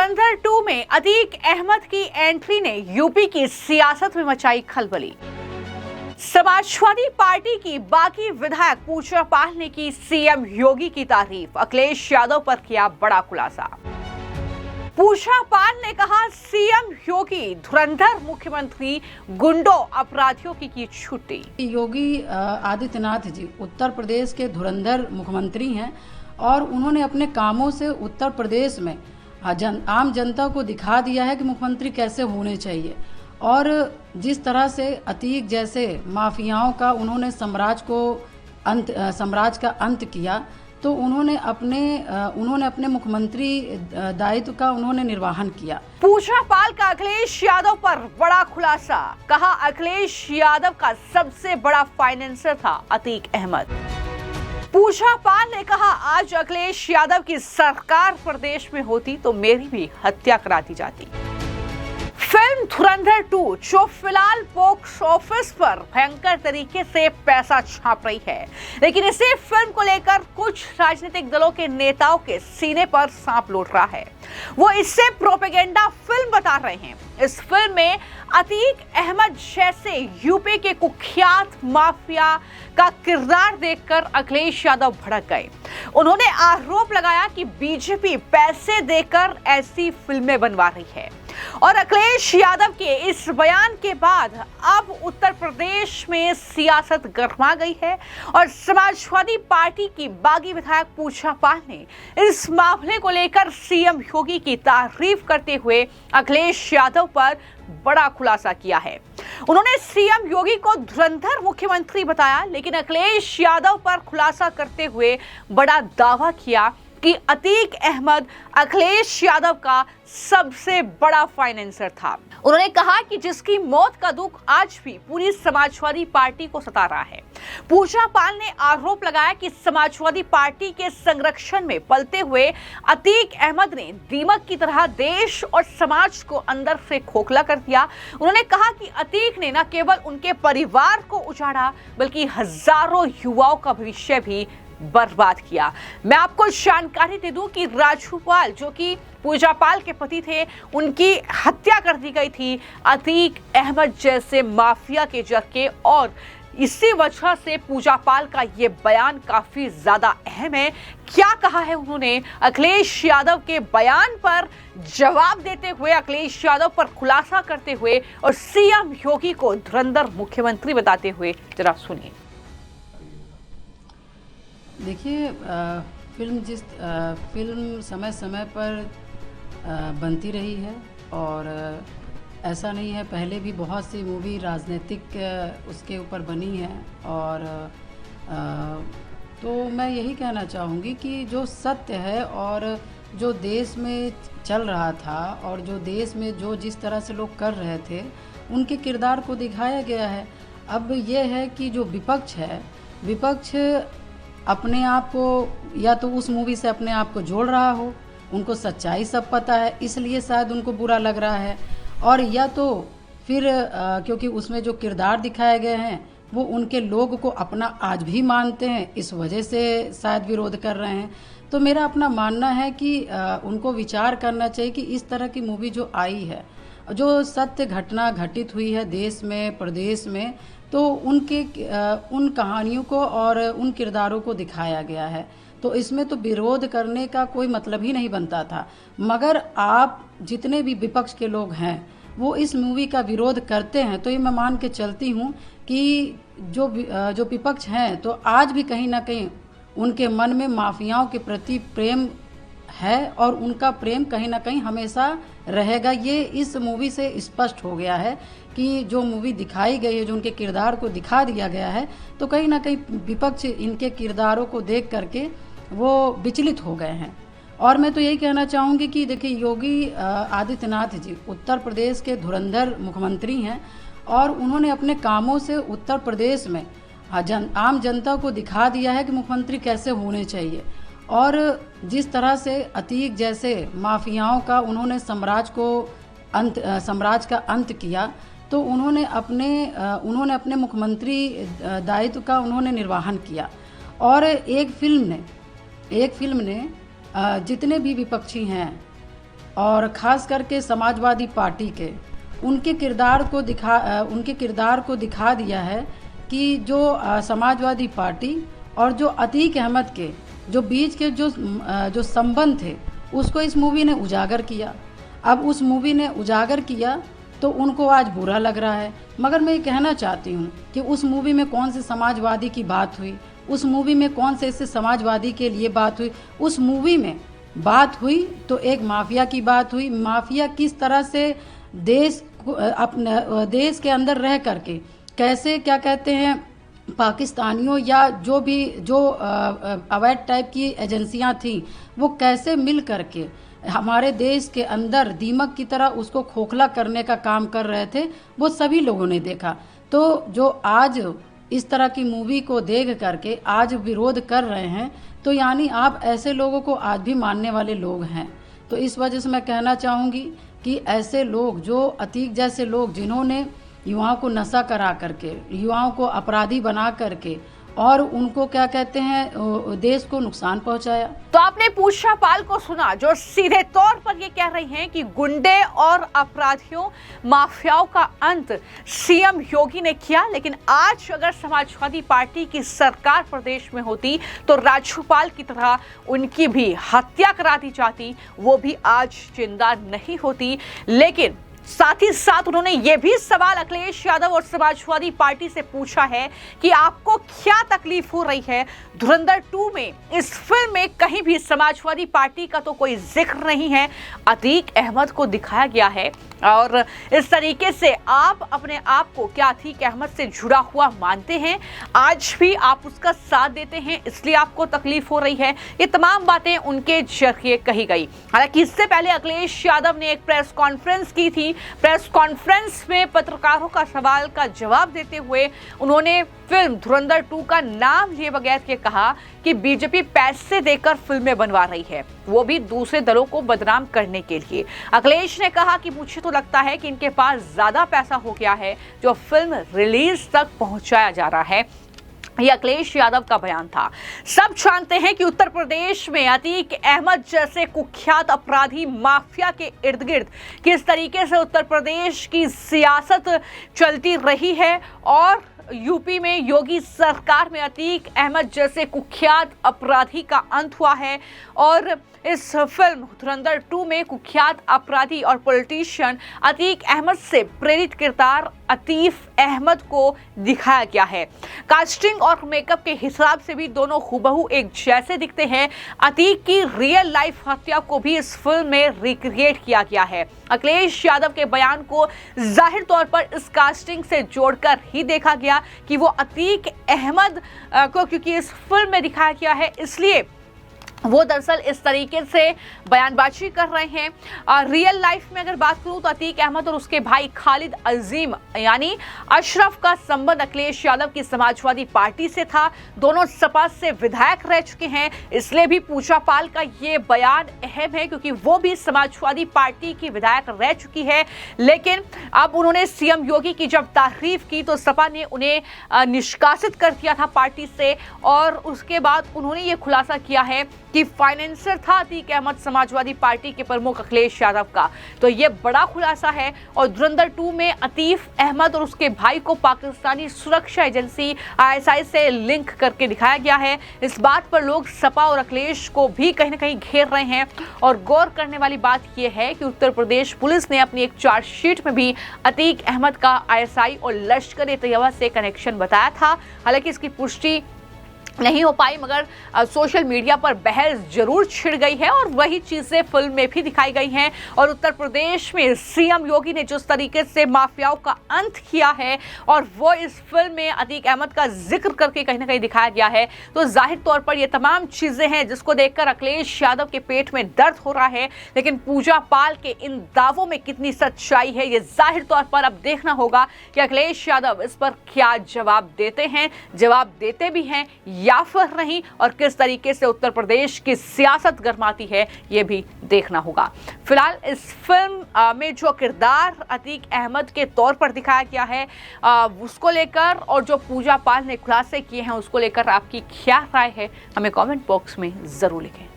धुरंधर 2 में अतीक अहमद की एंट्री ने यूपी की सियासत में मचाई खलबली। समाजवादी पार्टी की बागी विधायक पूजा पाल ने की सीएम योगी की तारीफ, अखिलेश यादव पर किया बड़ा खुलासा। पूजा पाल ने कहा सीएम योगी धुरंधर मुख्यमंत्री, गुंडों अपराधियों की छुट्टी। योगी आदित्यनाथ जी उत्तर प्रदेश के धुरंधर मुख्यमंत्री हैं और उन्होंने अपने कामों से उत्तर प्रदेश में आम जनता को दिखा दिया है कि मुख्यमंत्री कैसे होने चाहिए। और जिस तरह से अतीक जैसे माफियाओं का उन्होंने साम्राज्य का अंत किया, तो उन्होंने अपने मुख्यमंत्री दायित्व का उन्होंने निर्वहन किया। पूजा पाल का अखिलेश यादव पर बड़ा खुलासा, कहा अखिलेश यादव का सबसे बड़ा फाइनेंसर था अतीक अहमद। पूजा पाल ने कहा आज अखिलेश यादव की सरकार प्रदेश में होती तो मेरी भी हत्या करा दी जाती। फिल्म धुरंधर 2 जो फिलहाल बॉक्स ऑफिस पर भयंकर तरीके से पैसा छाप रही है, लेकिन इसी फिल्म को लेकर कुछ राजनीतिक दलों के नेताओं के सीने पर सांप लौट रहा है। वो इससे प्रोपेगेंडा फिल्म बता रहे हैं। इस फिल्म में अतीक अहमद जैसे यूपी के कुख्यात माफिया का किरदार देखकर अखिलेश यादव भड़क गए। उन्होंने आरोप लगाया कि बीजेपी पैसे देकर ऐसी फिल्में बनवा रही है और अखिलेश यादव के इस बयान के बाद अब उत्तर प्रदेश में सियासत गरमा गई है और समाजवादी पार्टी की बागी विधायक पूजा पाल ने इस मामले को लेकर सीएम योगी की तारीफ करते हुए अखिलेश यादव पर बड़ा खुलासा किया है। उन्होंने सीएम योगी को धुरंधर मुख्यमंत्री बताया, लेकिन अखिलेश यादव पर खुलासा करते हुए बड़ा दावा किया कि अतीक अहमद अखिलेश यादव का सबसे बड़ा फाइनेंसर था। उन्होंने कहा कि जिसकी मौत का दुख आज भी पूरी समाजवादी पार्टी को सता रहा है। पूजा पाल ने आरोप लगाया कि समाजवादी पार्टी के संरक्षण में पलते हुए अतीक अहमद ने दीमक की तरह देश और समाज को अंदर से खोखला कर दिया। उन्होंने कहा कि अतीक ने न केवल उनके परिवार को उजाड़ा, बल्कि हजारों युवाओं का भविष्य भी बर्बाद किया। मैं आपको जानकारी दे दूं कि राजू पाल जो कि पूजा पाल के पति थे, उनकी हत्या कर दी गई थी अतीक अहमद जैसे माफिया के जरिए और इसी वजह से पूजा पाल का ये बयान काफी ज्यादा अहम है। क्या कहा है उन्होंने अखिलेश यादव के बयान पर जवाब देते हुए, अखिलेश यादव पर खुलासा करते हुए और सीएम योगी को धुरंधर मुख्यमंत्री बताते हुए, जरा सुनिए। देखिए, फिल्म समय समय पर बनती रही है और ऐसा नहीं है, पहले भी बहुत सी मूवी राजनीतिक उसके ऊपर बनी है। और तो मैं यही कहना चाहूँगी कि जो सत्य है और जो देश में चल रहा था और जो देश में जो जिस तरह से लोग कर रहे थे, उनके किरदार को दिखाया गया है। अब ये है कि जो विपक्ष है, विपक्ष अपने आप को या तो उस मूवी से अपने आप को जोड़ रहा हो, उनको सच्चाई सब पता है इसलिए शायद उनको बुरा लग रहा है, और या तो फिर क्योंकि उसमें जो किरदार दिखाए गए हैं वो उनके लोग को अपना आज भी मानते हैं, इस वजह से शायद विरोध कर रहे हैं। तो मेरा अपना मानना है कि उनको विचार करना चाहिए कि इस तरह की मूवी जो आई है, जो सत्य घटना घटित हुई है देश में प्रदेश में, तो उन कहानियों को और उन किरदारों को दिखाया गया है। तो इसमें तो विरोध करने का कोई मतलब ही नहीं बनता था। मगर आप जितने भी विपक्ष के लोग हैं वो इस मूवी का विरोध करते हैं, तो ये मैं मान के चलती हूँ कि जो विपक्ष हैं तो आज भी कहीं ना कहीं उनके मन में माफियाओं के प्रति प्रेम है और उनका प्रेम कहीं ना कहीं हमेशा रहेगा। ये इस मूवी से स्पष्ट हो गया है कि जो मूवी दिखाई गई है, जो उनके किरदार को दिखा दिया गया है, तो कहीं ना कहीं विपक्ष इनके किरदारों को देख करके वो विचलित हो गए हैं। और मैं तो यही कहना चाहूँगी कि देखिए, योगी आदित्यनाथ जी उत्तर प्रदेश के धुरंधर मुख्यमंत्री हैं और उन्होंने अपने कामों से उत्तर प्रदेश में आम जनता को दिखा दिया है कि मुख्यमंत्री कैसे होने चाहिए। और जिस तरह से अतीक जैसे माफियाओं का उन्होंने साम्राज्य का अंत किया, तो उन्होंने अपने मुख्यमंत्री दायित्व का उन्होंने निर्वहन किया। और एक फिल्म ने जितने भी विपक्षी हैं और ख़ास करके समाजवादी पार्टी के उनके किरदार को दिखा दिया है कि जो समाजवादी पार्टी और जो अतीक अहमद के जो बीच के जो संबंध थे उसको इस मूवी ने उजागर किया। अब उस मूवी ने उजागर किया तो उनको आज बुरा लग रहा है, मगर मैं ये कहना चाहती हूँ कि उस मूवी में कौन से समाजवादी की बात हुई, उस मूवी में कौन से ऐसे समाजवादी के लिए बात हुई। उस मूवी में बात हुई तो एक माफिया की बात हुई। माफिया किस तरह से अपने देश के अंदर रह करके कैसे क्या कहते हैं पाकिस्तानियों या जो अवैध टाइप की एजेंसियां थी वो कैसे मिल करके हमारे देश के अंदर दीमक की तरह उसको खोखला करने का काम कर रहे थे, वो सभी लोगों ने देखा। तो जो आज इस तरह की मूवी को देख करके आज विरोध कर रहे हैं तो यानी आप ऐसे लोगों को आज भी मानने वाले लोग हैं। तो इस वजह से मैं कहना चाहूँगी कि ऐसे लोग जो अतीक जैसे लोग जिन्होंने युवाओं को नशा करा करके युवाओं को अपराधी बना करके और उनको क्या कहते हैं देश को नुकसान पहुंचाया। तो आपने पूषा पाल को सुना जो सीधे तौर पर ये कह रही हैं कि गुंडे और अपराधियों माफियाओं का अंत सीएम योगी ने किया, लेकिन आज अगर समाजवादी पार्टी की सरकार प्रदेश में होती तो राज्यपाल की तरह उनकी भी हत्या करा दी जाती, वो भी आज जिंदा नहीं होती। लेकिन साथ ही साथ उन्होंने ये भी सवाल अखिलेश यादव और समाजवादी पार्टी से पूछा है कि आपको क्या तकलीफ हो रही है। धुरंधर 2 में इस फिल्म में कहीं भी समाजवादी पार्टी का तो कोई जिक्र नहीं है, अतीक अहमद को दिखाया गया है। और इस तरीके से आप अपने आप को क्या अतीक अहमद से जुड़ा हुआ मानते हैं? आज भी आप उसका साथ देते हैं इसलिए आपको तकलीफ हो रही है? ये तमाम बातें उनके जरिए कही गई। हालांकि इससे पहले अखिलेश यादव ने एक प्रेस कॉन्फ्रेंस की थी। प्रेस कॉन्फ्रेंस में पत्रकारों का सवाल का जवाब देते हुए उन्होंने फिल्म धुरंधर 2 का नाम लिए बगैर ये कहा कि बीजेपी पैसे देकर फिल्में बनवा रही है, वो भी दूसरे दलों को बदनाम करने के लिए। अखिलेश ने कहा कि मुझे तो लगता है कि इनके पास ज्यादा पैसा हो गया है जो फिल्म रिलीज तक पहुंचाया जा रहा है। ये अखिलेश यादव का बयान था। सब जानते हैं कि उत्तर प्रदेश में अतीक अहमद जैसे कुख्यात अपराधी माफिया के इर्द गिर्द किस तरीके से उत्तर प्रदेश की सियासत चलती रही है और यूपी में योगी सरकार में अतीक अहमद जैसे कुख्यात अपराधी का अंत हुआ है। और इस फिल्म धुरंधर 2 में कुख्यात अपराधी और पॉलिटिशियन अतीक अहमद से प्रेरित किरदार अतीफ अहमद को दिखाया गया है। कास्टिंग और मेकअप के हिसाब से भी दोनों हूबहू एक जैसे दिखते हैं। अतीक की रियल लाइफ हत्या को भी इस फिल्म में रिक्रिएट किया गया है। अखिलेश यादव के बयान को जाहिर तौर पर इस कास्टिंग से जोड़कर ही देखा गया कि वो अतीक अहमद को क्योंकि इस फिल्म में दिखाया गया है इसलिए वो दरअसल इस तरीके से बयानबाजी कर रहे हैं। रियल लाइफ में अगर बात करूं तो अतीक अहमद और उसके भाई खालिद अजीम यानी अशरफ का संबंध अखिलेश यादव की समाजवादी पार्टी से था। दोनों सपा से विधायक रह चुके हैं, इसलिए भी पूजा पाल का ये बयान अहम है क्योंकि वो भी समाजवादी पार्टी की विधायक रह चुकी है। लेकिन अब उन्होंने सीएम योगी की जब तारीफ की तो सपा ने उन्हें निष्कासित कर दिया था पार्टी से और उसके बाद उन्होंने ये खुलासा किया है कि फाइनेंसर था अतीक अहमद समाजवादी पार्टी के प्रमुख अखिलेश यादव का। तो ये बड़ा खुलासा है। और धुरंधर 2 में अतीफ अहमद और उसके भाई को पाकिस्तानी सुरक्षा एजेंसी ISI से लिंक करके दिखाया गया है। इस बात पर लोग सपा और अखिलेश को भी कहीं ना कहीं घेर रहे हैं। और गौर करने वाली बात यह है कि उत्तर प्रदेश पुलिस ने अपनी एक चार्जशीट में भी अतीक अहमद का ISI और लश्कर-ए-तैयबा से कनेक्शन बताया था। हालांकि इसकी पुष्टि नहीं हो पाई मगर सोशल मीडिया पर बहस जरूर छिड़ गई है और वही चीजें फिल्म में भी दिखाई गई हैं। और उत्तर प्रदेश में सीएम योगी ने जिस तरीके से माफियाओं का अंत किया है और वो इस फिल्म में अतीक अहमद का जिक्र करके कहीं ना कहीं दिखाया गया है तो जाहिर तौर पर ये तमाम चीजें हैं जिसको देखकर अखिलेश यादव के पेट में दर्द हो रहा है। लेकिन पूजा पाल के इन दावों में कितनी सच्चाई है ये जाहिर तौर पर अब देखना होगा कि अखिलेश यादव इस पर क्या जवाब देते हैं, जवाब देते भी हैं या फिर नहीं, और किस तरीके से उत्तर प्रदेश की सियासत गरमाती है ये भी देखना होगा। फिलहाल इस फिल्म में जो किरदार अतीक अहमद के तौर पर दिखाया गया है उसको लेकर और जो पूजा पाल ने खुलासे किए हैं उसको लेकर आपकी क्या राय है हमें कमेंट बॉक्स में जरूर लिखें।